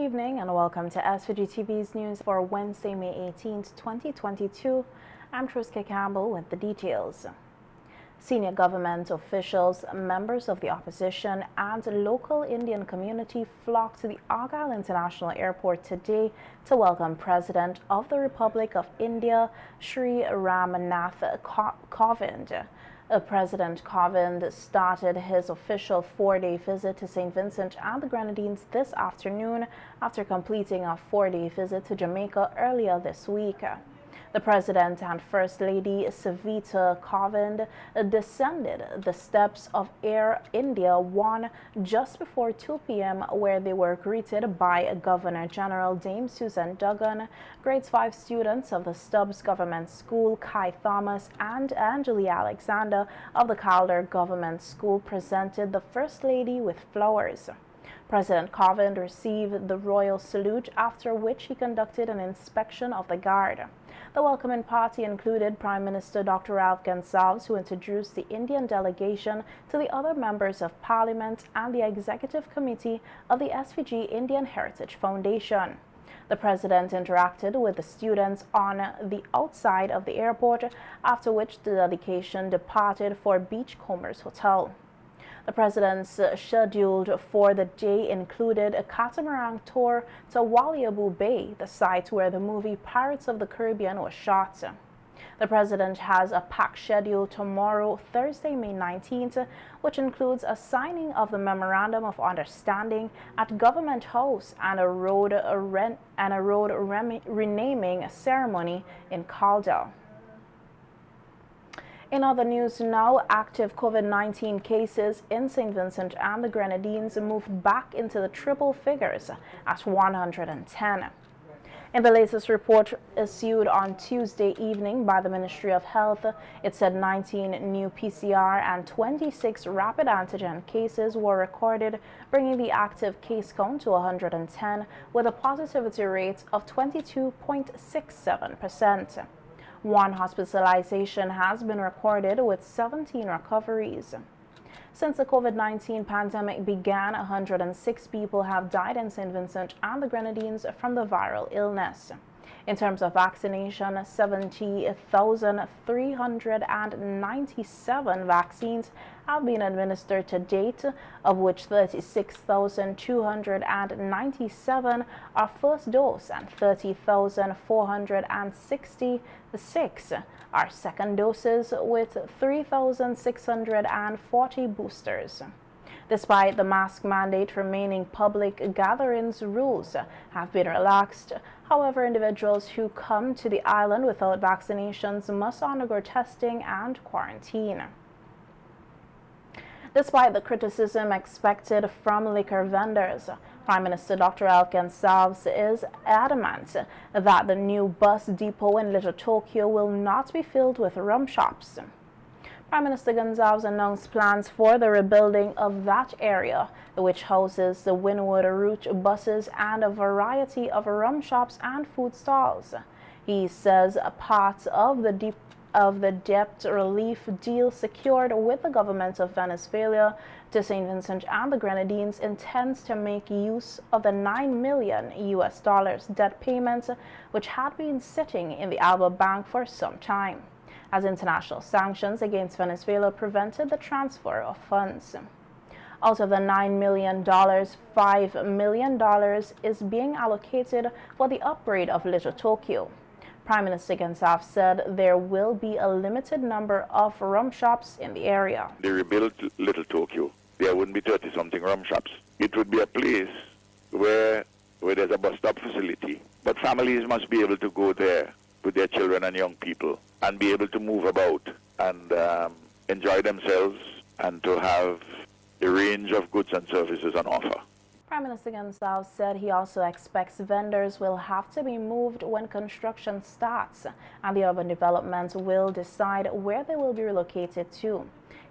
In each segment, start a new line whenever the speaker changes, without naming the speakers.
evening and welcome to SVG-TV's news for Wednesday, May 18th, 2022. I'm Triska Campbell with the details. Senior government officials, members of the opposition, and local Indian community flocked to the Argyle International Airport today to welcome President of the Republic of India, Sri Ramnath Kovind. President Kovind started his official four-day visit to St. Vincent and the Grenadines this afternoon after completing a four-day visit to Jamaica earlier this week. The President and First Lady Savita Kovind descended the steps of Air India One just before 2 p.m. where they were greeted by Governor General Dame Susan Duggan, grades 5 students of the Stubbs Government School, Kai Thomas, and Angeli Alexander of the Calder Government School presented the First Lady with flowers. President Kovind received the royal salute, after which he conducted an inspection of the guard. The welcoming party included Prime Minister Dr. Ralph Gonsalves, who introduced the Indian delegation to the other members of Parliament and the Executive Committee of the SVG Indian Heritage Foundation. The President interacted with the students on the outside of the airport, after which the delegation departed for Beachcombers Hotel. The President's scheduled for the day included a catamaran tour to Waliabu Bay, the site where the movie Pirates of the Caribbean was shot. The President has a packed schedule tomorrow, Thursday, May 19th, which includes a signing of the Memorandum of Understanding at Government House and a road renaming ceremony in Calder. In other news now, active COVID-19 cases in St. Vincent and the Grenadines moved back into the triple figures at 110. In the latest report issued on Tuesday evening by the Ministry of Health, it said 19 new PCR and 26 rapid antigen cases were recorded, bringing the active case count to 110 with a positivity rate of 22.67%. One hospitalization has been recorded with 17 recoveries. Since the COVID-19 pandemic began, 106 people have died in St. Vincent and the Grenadines from the viral illness. In terms of vaccination, 70,397 vaccines have been administered to date, of which 36,297 are first dose and 30,466 are second doses, with 3,640 boosters. Despite the mask mandate remaining, public gatherings rules have been relaxed. However, individuals who come to the island without vaccinations must undergo testing and quarantine. Despite the criticism expected from liquor vendors, Prime Minister Dr. Ralph Gonsalves is adamant that the new bus depot in Little Tokyo will not be filled with rum shops. Prime Minister Gonsalves announced plans for the rebuilding of that area, which houses the Wynwood route buses and a variety of rum shops and food stalls. He says a part of the debt relief deal secured with the government of Venezuela to St. Vincent and the Grenadines intends to make use of the $9 million debt payments, which had been sitting in the Alba Bank for some time, as international sanctions against Venezuela prevented the transfer of funds. Out of the $9 million, $5 million is being allocated for the upgrade of Little Tokyo. Prime Minister Gonsalves said there will be a limited number of rum shops in the area.
They rebuilt Little Tokyo. There wouldn't be 30-something rum shops. It would be a place where there's a bus stop facility, but families must be able to go there with their children and young people and be able to move about and enjoy themselves and to have a range of goods and services on offer.
Prime Minister Gonsalves said he also expects vendors will have to be moved when construction starts, and the urban development will decide where they will be relocated to.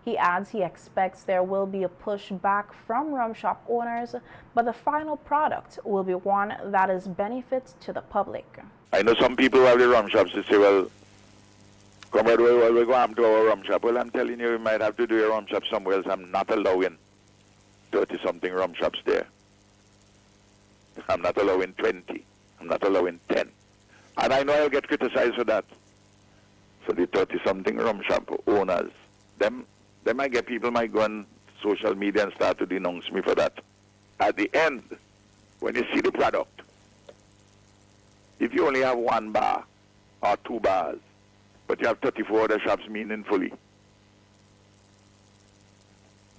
He adds he expects there will be a pushback from rum shop owners, but the final product will be one that is benefit to the public.
I know some people who have the rum shops to say, well, come on, we're going to our rum shop. Well, I'm telling you, we might have to do a rum shop somewhere else. I'm not allowing 30-something rum shops there. I'm not allowing 20. I'm not allowing 10. And I know I'll get criticized for that. For the 30-something rum shop owners. Them might get people might go on social media and start to denounce me for that. At the end, when you see the product, if you only have 1 bar or 2 bars, but you have 34 other shops meaningfully,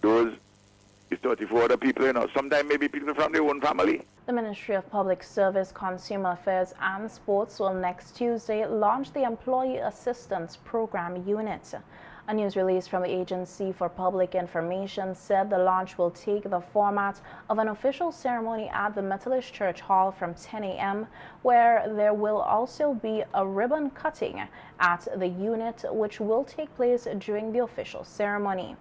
those is 34 other people, sometimes maybe people from their own family.
The Ministry of Public Service, Consumer Affairs and Sports will next Tuesday launch the Employee Assistance Program Unit. A news release from the Agency for Public Information said the launch will take the format of an official ceremony at the Methodist Church Hall from 10 a.m., where there will also be a ribbon cutting at the unit, which will take place during the official ceremony.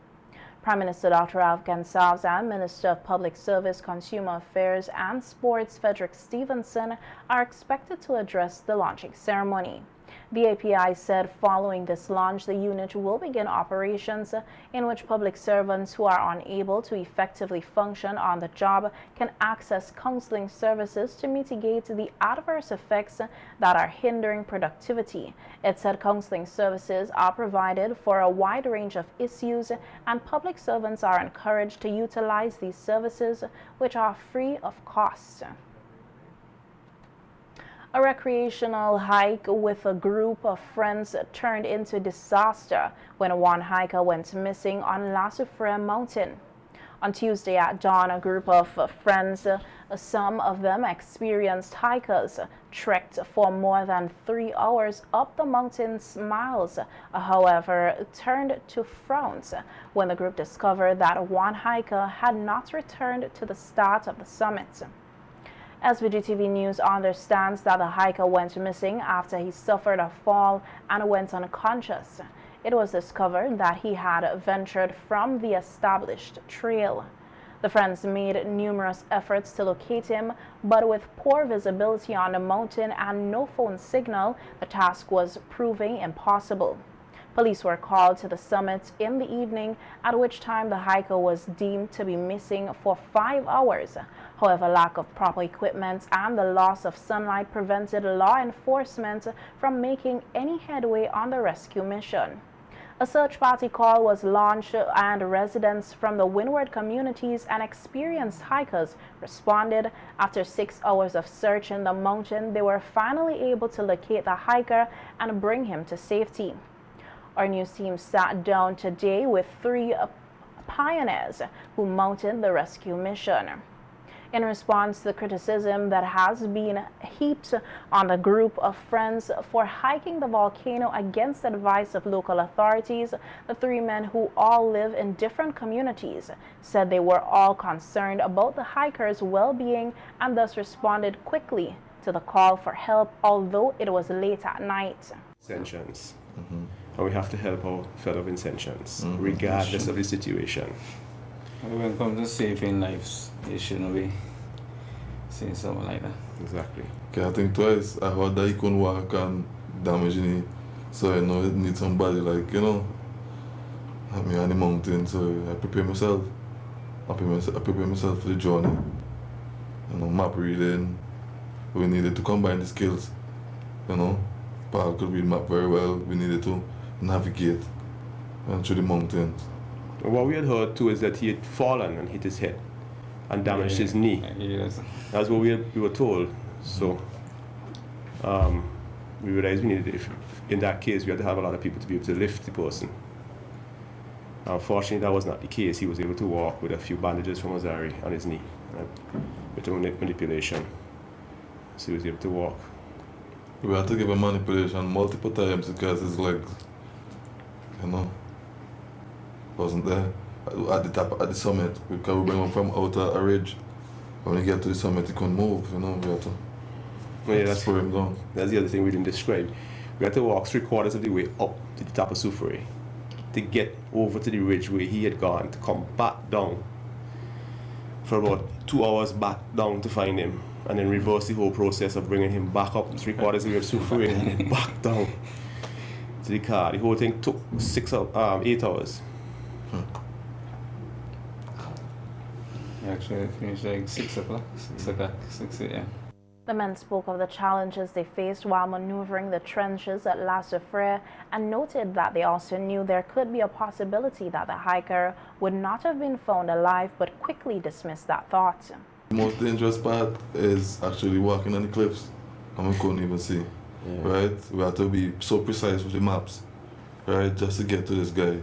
Prime Minister Dr. Afghan Savs and Minister of Public Service, Consumer Affairs and Sports, Frederick Stevenson, are expected to address the launching ceremony. The API said following this launch, the unit will begin operations in which public servants who are unable to effectively function on the job can access counseling services to mitigate the adverse effects that are hindering productivity. It said counseling services are provided for a wide range of issues, and public servants are encouraged to utilize these services, which are free of cost. A recreational hike with a group of friends turned into disaster when one hiker went missing on La Soufrière mountain. On Tuesday at dawn, a group of friends, some of them experienced hikers, trekked for more than 3 hours up the mountain's miles, however, turned to frowns when the group discovered that one hiker had not returned to the start of the summit. SVG-TV News understands that the hiker went missing after he suffered a fall and went unconscious. It was discovered that he had ventured from the established trail. The friends made numerous efforts to locate him, but with poor visibility on the mountain and no phone signal, the task was proving impossible. Police were called to the summit in the evening, at which time the hiker was deemed to be missing for 5 hours. However, lack of proper equipment and the loss of sunlight prevented law enforcement from making any headway on the rescue mission. A search party call was launched, and residents from the windward communities and experienced hikers responded. After 6 hours of search in the mountain, they were finally able to locate the hiker and bring him to safety. Our news team sat down today with 3 pioneers who mounted the rescue mission. In response to the criticism that has been heaped on the group of friends for hiking the volcano against the advice of local authorities, the 3 men, who all live in different communities, said they were all concerned about the hikers' well-being and thus responded quickly to the call for help, although it was late at night.
Vincentians. And we have to help our fellow Vincentians, regardless of the situation.
When it comes to saving lives, you shouldn't be saying something like that.
Exactly.
Okay, I think twice I heard that he couldn't walk and damage knee, so it need somebody like, help me on the mountain, so I prepare myself. I prepare myself for the journey. Map reading. We needed to combine the skills, Paul could read map very well. We needed to navigate through the mountains.
What we had heard too is that he had fallen and hit his head and damaged his knee.
Yes.
That's what we were told. So we realized we needed, in that case, we had to have a lot of people to be able to lift the person. Unfortunately, that was not the case. He was able to walk with a few bandages from Ozari on his knee, with the manipulation. So he was able to walk.
We had to give him manipulation multiple times because his legs, wasn't there at the top, at the summit. Because we bring him from out a ridge. When we get to the summit, he couldn't move. We had to spur him down.
That's the other thing we didn't describe. We had to walk 3/4 of the way up to the top of Soufrière to get over to the ridge where he had gone, to come back down for about 2 hours back down to find him, and then reverse the whole process of bringing him back up 3/4 of the way of Soufrière and then back down to the car. The whole thing took 8 hours.
Yeah, Actually, I finished like 6 o'clock, 6 a.m.
The men spoke of the challenges they faced while maneuvering the trenches at La Soufrière and noted that they also knew there could be a possibility that the hiker would not have been found alive, but quickly dismissed that thought.
The most dangerous part is actually walking on the cliffs, and we couldn't even see, right? We had to be so precise with the maps, right, just to get to this guy.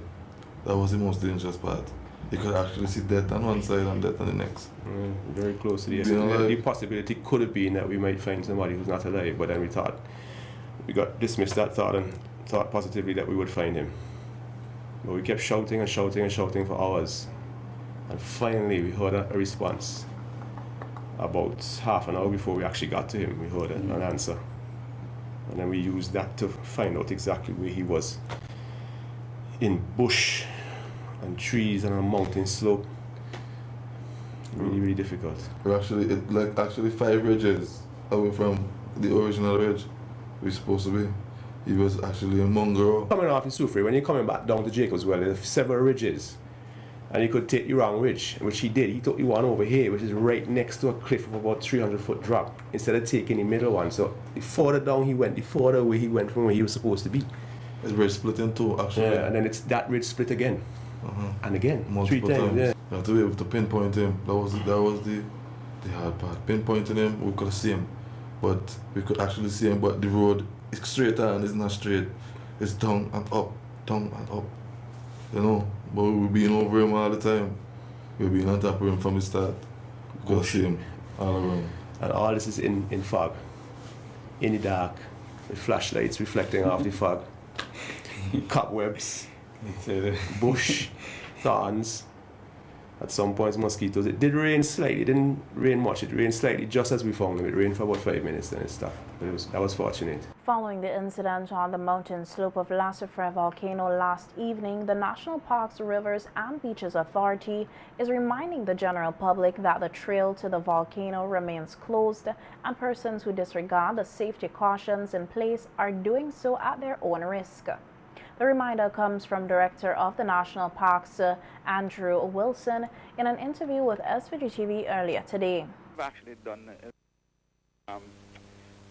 That was the most dangerous part. You could actually see death on one side and death on the next.
Very close to the
You know,
the possibility could have been that we might find somebody who's not alive, but then we got dismissed that thought and thought positively that we would find him. But we kept shouting and shouting and shouting for hours. And finally we heard a response. About half an hour before we actually got to him, we heard an answer. And then we used that to find out exactly where he was. In bush and trees and a mountain slope. Really, really difficult.
We're actually, actually 5 ridges away from the original ridge we're supposed to be. He was actually in Mungaro.
Coming off in Soufrière, when you're coming back down to Jacobs Well, there's several ridges. And he could take the wrong ridge, which he did. He took the one over here, which is right next to a cliff of about 300-foot drop, instead of taking the middle one. So the further down he went, the further away he went from where he was supposed to be.
It's ridge split in 2, actually.
Yeah, and then it's that ridge split again. And again,
multiple
3 times. Yeah.
You have to be able to pinpoint him. That was the hard part. Pinpointing him, we could see him, but we could actually see him. But the road is straight and it's not straight. It's down and up, down and up. You know, but we were being over him all the time. We were being on top of him from the start. We could see him all around.
And all this is in fog, in the dark, with flashlights reflecting off the fog, cobwebs. Bush, thorns, at some points mosquitoes. It did rain slightly, it didn't rain much, it rained slightly just as we found them. It rained for about 5 minutes, then it stopped. But that was fortunate.
Following the incident on the mountain slope of La Soufrière volcano last evening, the National Parks, Rivers and Beaches Authority is reminding the general public that the trail to the volcano remains closed and persons who disregard the safety cautions in place are doing so at their own risk. The reminder comes from Director of the National Parks, Andrew Wilson, in an interview with SVG-TV earlier today.
We've actually done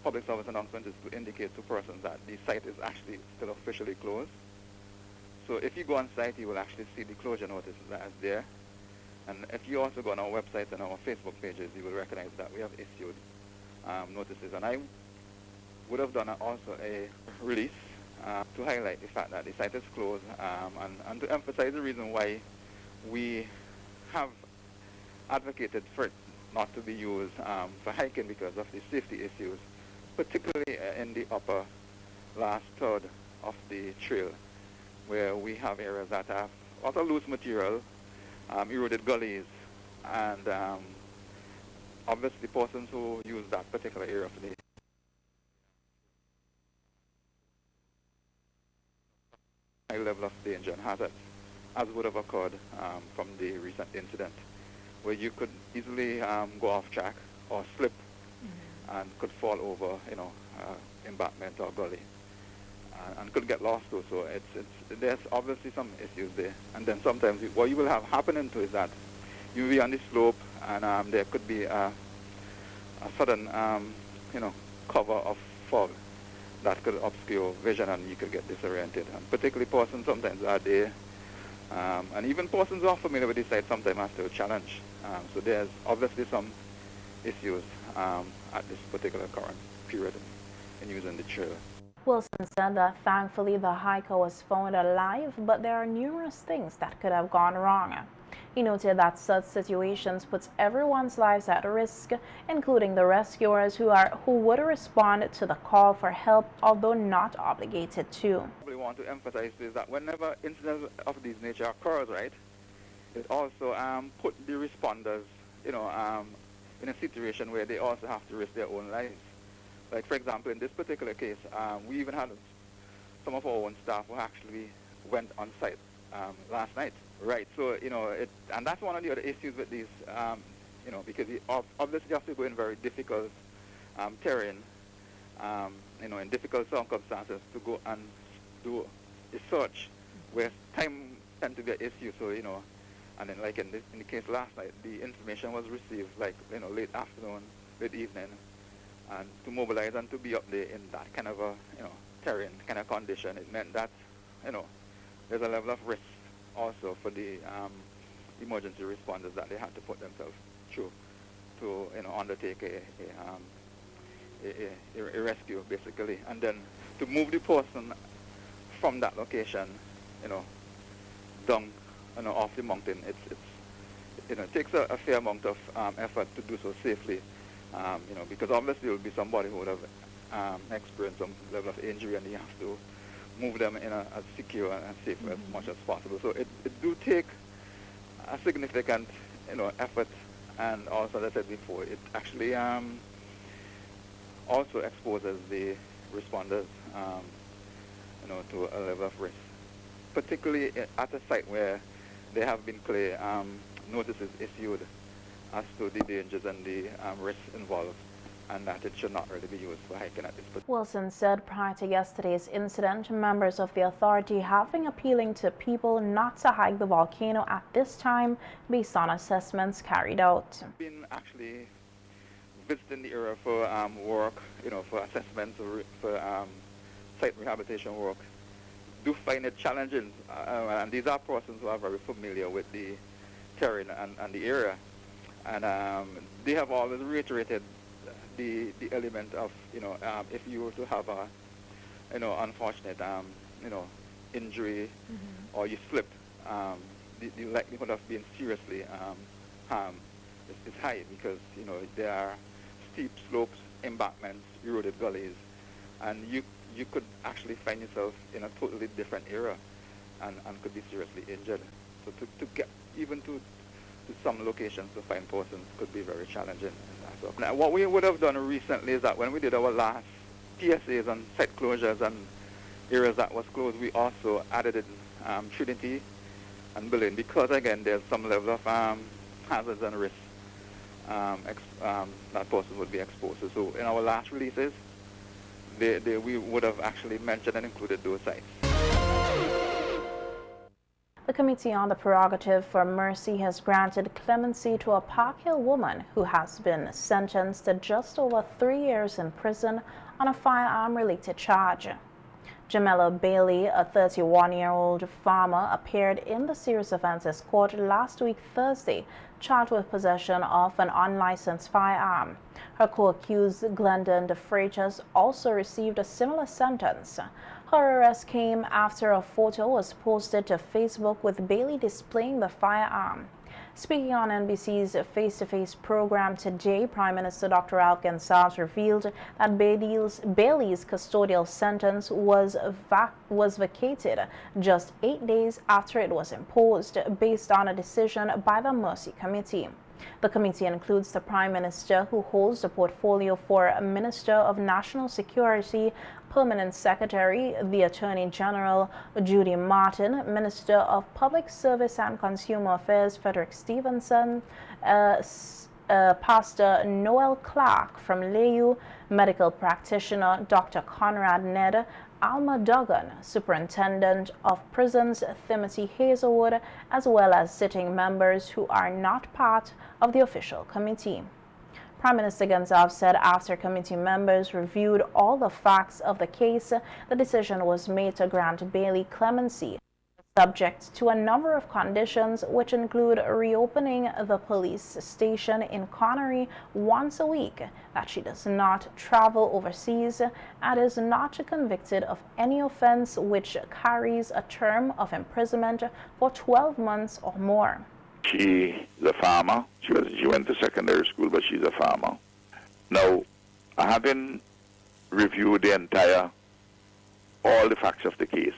public service announcement is to indicate to persons that the site is actually still officially closed. So if you go on site, you will actually see the closure notice that is there. And if you also go on our website and our Facebook pages, you will recognize that we have issued notices. And I would have done also a release to highlight the fact that the site is closed and to emphasize the reason why we have advocated for it not to be used for hiking because of the safety issues, particularly in the upper last third of the trail, where we have areas that have a lot of loose material, eroded gullies, and obviously persons who use that particular area for the high level of danger and hazard, as would have occurred from the recent incident, where you could easily go off track or slip and could fall over, embankment or gully, and could get lost too. So there's obviously some issues there. And then sometimes what you will have happening too is that you will be on the slope and there could be a sudden, cover of fog that could obscure vision and you could get disoriented. And particularly persons sometimes are there, and even persons who are familiar with the site sometimes have to challenge. So there's obviously some issues at this particular current period in using the trail.
Wilson said that thankfully the hiker was found alive, but there are numerous things that could have gone wrong. He noted that such situations puts everyone's lives at risk, including the rescuers who would respond to the call for help, although not obligated to.
What we want to emphasize is that whenever incidents of this nature occurs, right, it also put the responders, in a situation where they also have to risk their own lives. Like, for example, in this particular case, we even had some of our own staff who actually went on site last night. Right, so, and that's one of the other issues with these, because you obviously have to go in very difficult terrain, in difficult circumstances to go and do a search where time tends to be an issue. So, And then, like in the case last night, the information was received like late afternoon, late evening, and to mobilize and to be up there in that kind of a terrain kind of condition, it meant that there's a level of risk also for the emergency responders that they had to put themselves through to undertake a rescue basically, and then to move the person from that location, down off the mountain. It takes a fair amount of effort to do so safely, because obviously it will be somebody who would have experienced some level of injury, and you have to move them in as secure and safe as much as possible. So it do take a significant effort, and also, as I said before, it actually also exposes the responders to a level of risk, particularly at a site where there have been clear notices issued as to the dangers and the risks involved, and that it should not really be used for hiking at this point.
Wilson said prior to yesterday's incident, members of the authority have been appealing to people not to hike the volcano at this time based on assessments carried out.
Been actually visiting the area for work, for assessments, or for site rehabilitation work, do find it challenging, and these are persons who are very familiar with the terrain and the area, and they have always reiterated the element of if you were to have a unfortunate injury or you slip, the likelihood of being seriously harmed is high, because there are steep slopes, embankments, eroded gullies, and you could actually find yourself in a totally different area and could be seriously injured. So to get even to some locations to find persons could be very challenging. So now, what we would have done recently is that when we did our last PSAs on site closures and areas that was closed, we also added in Trinity and Berlin, because again there's some level of hazards and risks that person would be exposed to. So in our last releases, we would have actually mentioned and included those sites.
The Committee on the Prerogative for Mercy has granted clemency to a Parkhill woman who has been sentenced to just over 3 years in prison on a firearm-related charge. Jamela Bailey, a 31-year-old farmer, appeared in the serious offences court last week Thursday, charged with possession of an unlicensed firearm. Her co-accused, Glendon de Freitas, also received a similar sentence. Her arrest came after a photo was posted to Facebook with Bailey displaying the firearm. Speaking on NBC's face-to-face program today, Prime Minister Dr. Al Ghensas revealed that Bailey's custodial sentence was vacated just 8 days after it was imposed, based on a decision by the Mercy Committee. The committee includes the Prime Minister, who holds the portfolio for Minister of National Security, Permanent Secretary, the Attorney General, Judy Martin, Minister of Public Service and Consumer Affairs, Frederick Stevenson, Pastor Noel Clark from Layu, medical practitioner Dr. Conrad Ned, Alma Duggan, Superintendent of Prisons Timothy Hazelwood, as well as sitting members who are not part of the official committee. Prime Minister Ghensas said after committee members reviewed all the facts of the case, the decision was made to grant Bailey clemency, subject to a number of conditions, which include reopening the police station in Connery once a week, that she does not travel overseas, and is not convicted of any offense which carries a term of imprisonment for 12 months or more.
She's a farmer. She went to secondary school, but she's a farmer. Now, having reviewed all the facts of the case,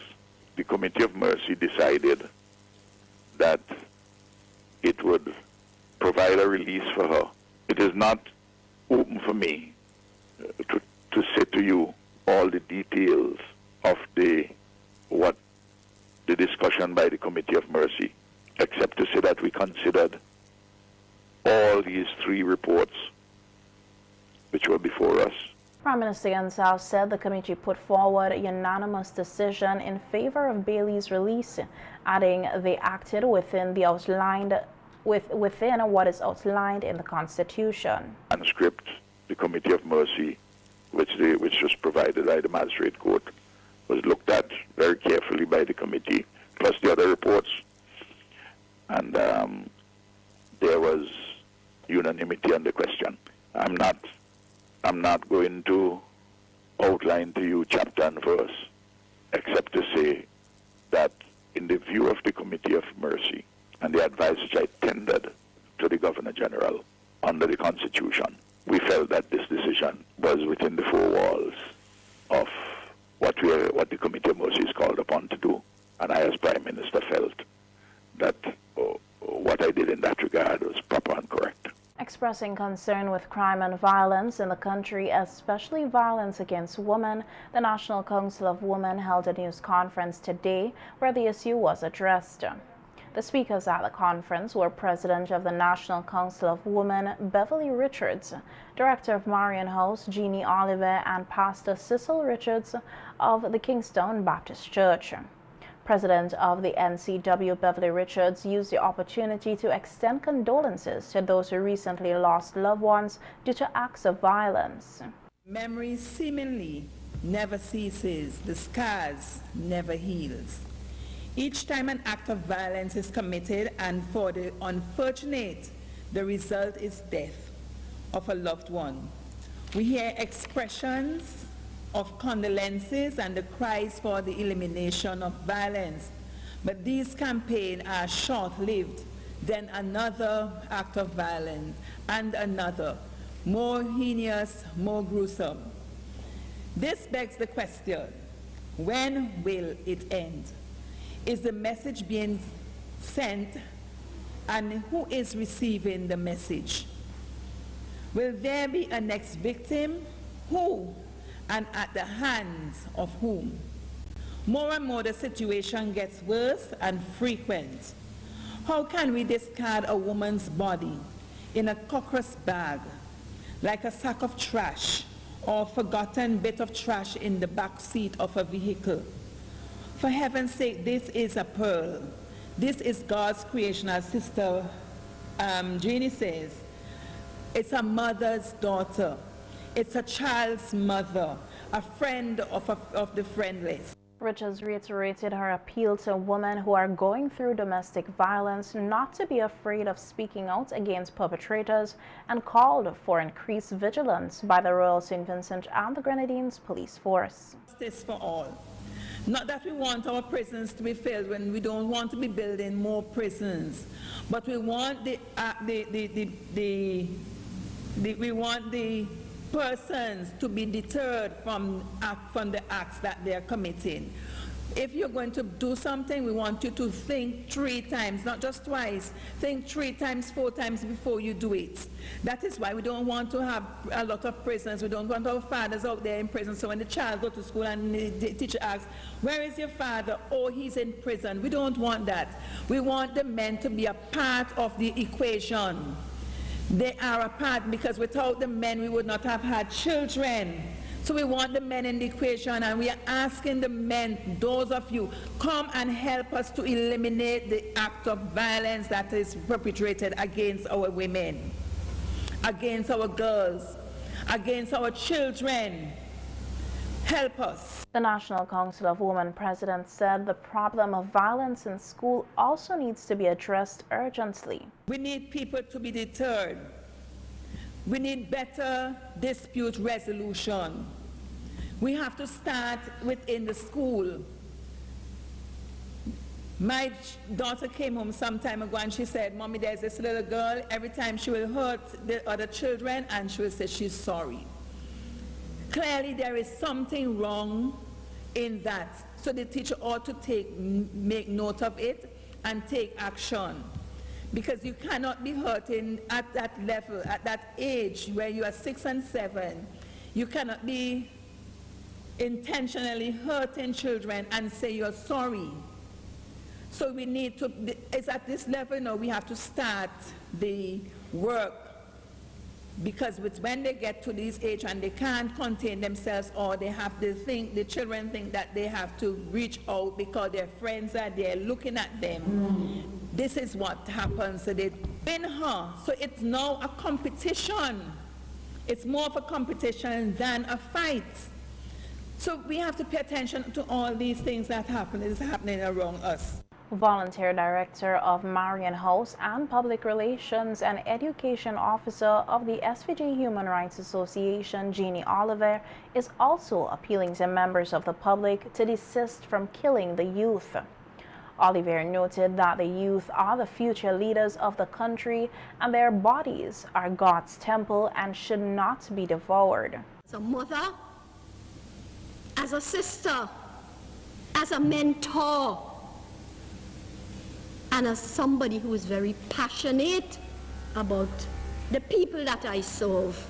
the Committee of Mercy decided that it would provide a release for her. It is not open for me to say to you all the details of the discussion by the Committee of Mercy, except to say that we considered all these 3 reports which were before us,
Prime Minister Yansao said the committee put forward a unanimous decision in favor of Bailey's release, adding they acted within what is outlined in the Constitution.
Transcript, the Committee of Mercy, which was provided by the Magistrate Court, was looked at very carefully by the committee, plus the other reports, and there was unanimity on the question. I'm not going to outline to you chapter and verse, except to say that in the view of the Committee of Mercy and the advice which I tendered to the Governor General under the Constitution, we felt that this decision was within the four walls of what the Committee of Mercy is called upon to do. And I, as Prime Minister, felt that what I did in that regard was proper and correct.
Expressing concern with crime and violence in the country, especially violence against women, the National Council of Women held a news conference today where the issue was addressed. The speakers at the conference were President of the National Council of Women, Beverly Richards, Director of Marian House, Jeannie Oliver, and Pastor Cecil Richards of the Kingstown Baptist Church. President of the NCW, Beverly Richards, used the opportunity to extend condolences to those who recently lost loved ones due to acts of violence.
Memory seemingly never ceases, the scars never heals. Each time an act of violence is committed, and for the unfortunate, the result is death of a loved one. We hear expressions of condolences and the cries for the elimination of violence, but these campaigns are short-lived. Then another act of violence and another, more heinous, more gruesome. This begs the question, when will it end? Is the message being sent, and who is receiving the message? Will there be a next victim? Who? And at the hands of whom? More and more the situation gets worse and frequent. How can we discard a woman's body in a cockroach bag, like a sack of trash or forgotten bit of trash in the back seat of a vehicle? For heaven's sake, this is a pearl. This is God's creation, as Sister Jeannie says. It's a mother's daughter. It's a child's mother, a friend of the friendless.
Richards reiterated her appeal to women who are going through domestic violence not to be afraid of speaking out against perpetrators, and called for increased vigilance by the Royal St. Vincent and the Grenadines Police Force.
Justice for all. Not that we want our prisons to be filled, when we don't want to be building more prisons, but we want the persons to be deterred from the acts that they are committing. If you're going to do something, we want you to think 3 times, not just twice. Think 3 times, 4 times before you do it. That is why we don't want to have a lot of prisons. We don't want our fathers out there in prison. So when the child goes to school and the teacher asks, where is your father? Oh, he's in prison. We don't want that. We want the men to be a part of the equation. They are a part, because without the men we would not have had children. So we want the men in the equation, and we are asking the men, those of you, come and help us to eliminate the act of violence that is perpetrated against our women, against our girls, against our children. Help us.
The National Council of Women President said the problem of violence in school also needs to be addressed urgently.
We need people to be deterred. We need better dispute resolution. We have to start within the school. My daughter came home some time ago and she said, Mommy, there's this little girl, every time she will hurt the other children and she will say she's sorry. Clearly there is something wrong in that. So the teacher ought to make note of it and take action. Because you cannot be hurting at that level, at that age where you are 6 and 7. You cannot be intentionally hurting children and say you're sorry. So we need to, it's at this level now we have to start the work. Because when they get to this age and they can't contain themselves, or they have to think, the children think that they have to reach out because their friends are there looking at them. This is what happens. So they pin her. So it's now a competition. It's more of a competition than a fight. So we have to pay attention to all these things that is happening around us.
Volunteer Director of Marion House and Public Relations and Education Officer of the SVG Human Rights Association, Jeannie Oliver, is also appealing to members of the public to desist from killing the youth. Oliver noted that the youth are the future leaders of the country and their bodies are God's temple and should not be devoured.
As a mother, as a sister, as a mentor, and as somebody who is very passionate about the people that I serve,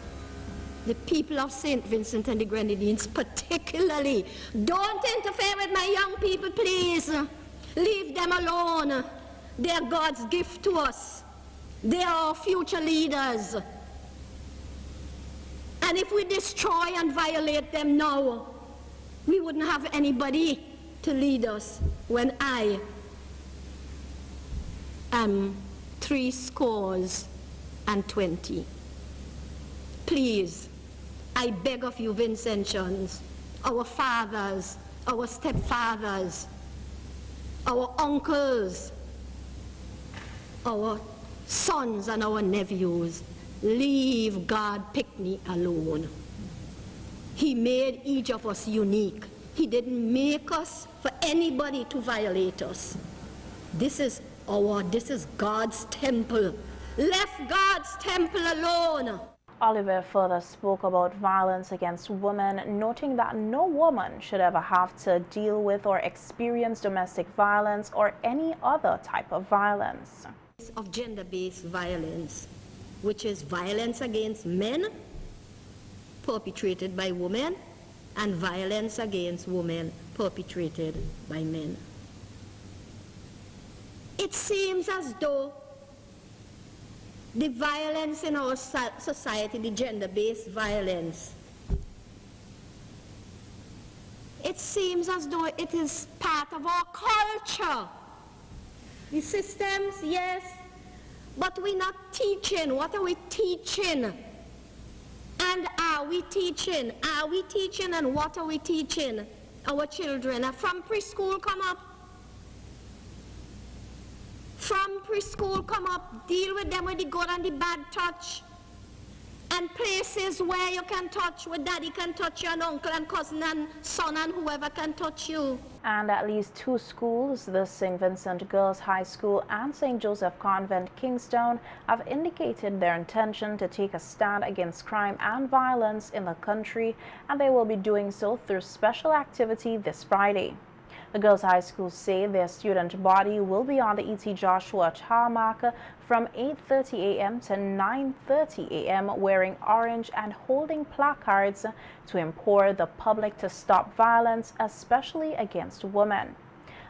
the people of St. Vincent and the Grenadines particularly. Don't interfere with my young people, please. Leave them alone. They are God's gift to us. They are our future leaders. And if we destroy and violate them now, we wouldn't have anybody to lead us when I am 70. Please, I beg of you, Vincentians, our fathers, our stepfathers, our uncles, our sons and our nephews, leave God Pickney alone. He made each of us unique. He didn't make us for anybody to violate us. This is God's temple. Left God's temple alone.
Oliver further spoke about violence against women, noting that no woman should ever have to deal with or experience domestic violence or any other type of violence.
Of gender-based violence, which is violence against men perpetrated by women and violence against women perpetrated by men. It seems as though the violence in our society, the gender-based violence, it seems as though it is part of our culture. The systems, yes, but we're not teaching. What are we teaching? And are we teaching? Are we teaching, and what are we teaching our children? From preschool come up. From preschool come up, deal with them with the good and the bad touch. And places where you can touch, where daddy can touch you, and uncle and cousin and son and whoever can touch you.
And at least 2 schools, the St. Vincent Girls High School and St. Joseph Convent Kingstown, have indicated their intention to take a stand against crime and violence in the country, and they will be doing so through special activity this Friday. The Girls High School say their student body will be on the E.T. Joshua tarmac from 8:30 a.m. to 9:30 a.m. wearing orange and holding placards to implore the public to stop violence, especially against women.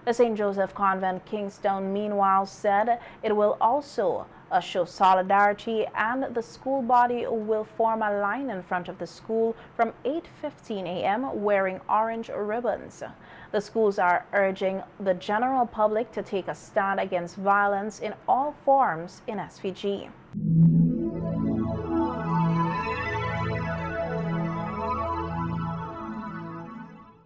The St. Joseph Convent Kingstown, meanwhile, said it will also show solidarity, and the school body will form a line in front of the school from 8:15 a.m. wearing orange ribbons. The schools are urging the general public to take a stand against violence in all forms in SVG.